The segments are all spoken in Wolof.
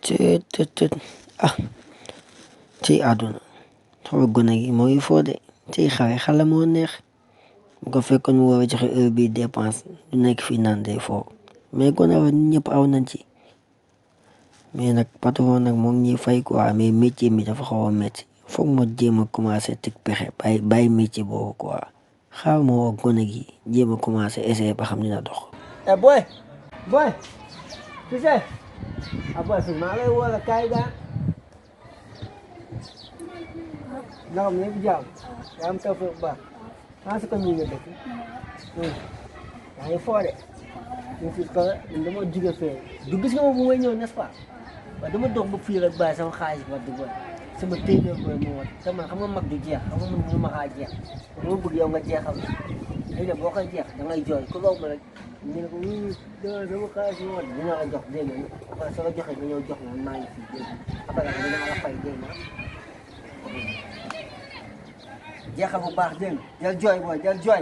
Tut ah ci adouna xaw gone gi mooy foo de ci xale moo neex bu ko fekkoon mu war a joxe heure bii dépense du nekk fii naan day foo mais gone wa ñëpp aw nañ ci mais nag patron nag moo ngi ñuy fay quoi mais métier mi dafa xaw a métti foog ma jéem a commencé teg pexe bàyyi métier boobu quoi xaar ma woo gone gi jéem a commencé essayer ba xam dina dox. boy tu sais boy fi maa lay woo la kaay gaa ndax am ñëpp jàmm yaa am taw bu baax maa si ko ñu nga dëkk yaa ngi foo de ñu fi ko dama jóge fee du gis nga ma bu may ñëw n'est-ce pas waaye dama dox ba fii rek bàyyi sama xaalis ba di boy sama téeméer booy moo wat te man xam nga mag du jeex xam nga man mënu ma xaa jeex dama bëgg yow nga jeexal léegi nag boo koy jeex da ngay jooy ku loolu rek ñu ne ko dama xaalis moo wat dina la jox dégg nga après soo la joxee nga ñëw jox ma maa ngi fii dégg après nag dina la fay dégg nga jeexal bu baax dégg nga jël jooy booy jël jooy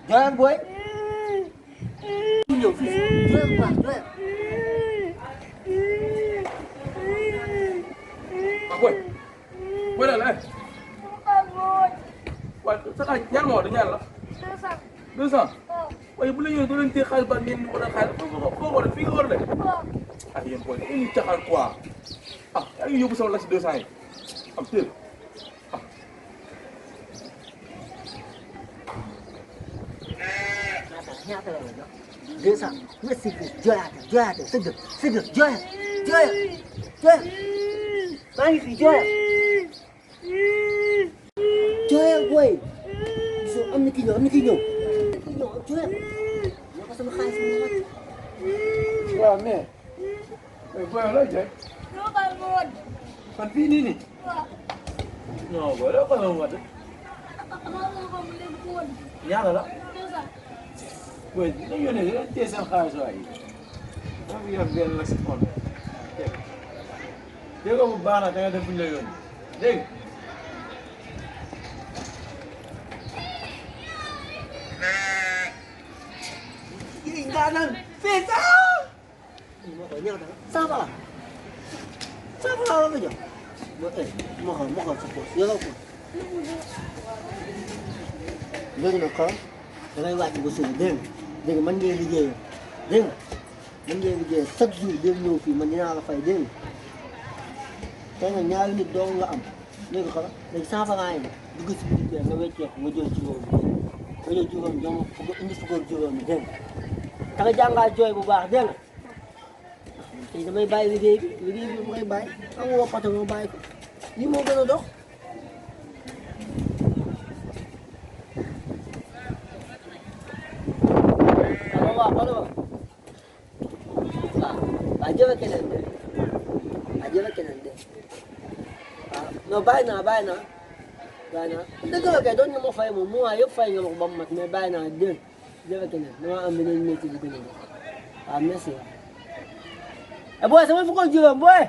jooyal booy ñëw fii jooyal bu baax jooyal boy daal waaye sa xaalis ñaar moo wax ñaar la 200 waaye bu la ñëwee doo leen téye xaalis ba ngeen ko doon xaalis foo ko def fii nga war a def ah yéen booy dañuy caxaan quoi ah yaa ngi yóbbu sama la si 200 yi am teel ah. ñaata la jox 200 merci jooyaate sëgg jooyal maa ngi fi jooyal booy gisoo am na kii ñëw jooyal ñoo ko sama xaalis bi wàcc waaw mais booy looy jooy man fii nii non booy loo ko doon wàcc ñaata la booy dañu yónnee dina téye seen xaalis waaye maa ngi yor benn la si fond dégg nga bu baax na da nga def bu ñu la yónnee dégg nga naan fii sax moo ko ñaata la 100 balaa 100 balaa la nga jox moo xool sa poos yoroo ko léegi nag xool da ngay wàcc ba suuf dégg nga man ngay liggéeyee dégg nga man ngay liggéeyee chaque jour dégg ñëw fii man dinaa la fay dégg nga tey nag ñaari nit dong nga am léegi xoolal léegi 100 francs yi dugg si biir nga wecceeku nga jël juróom jox ma indi fukk ak juróom dégg nga nga jàngal jooy bu baax dégg nga tey damay bàyyi liggéey bi mu koy bàyyi am nga woo patron ma bàyyi ko lii moo gën a dox. waaw jël keneen de waaw non bàyyi naa dëgg la kay doon nga ma fay moom mois yëpp fay nga ma ko ba mu mat mais bàyyi naa jël keneen dama am beneen métier bu gën a waaw merci. booy sama fukk ak juróom booy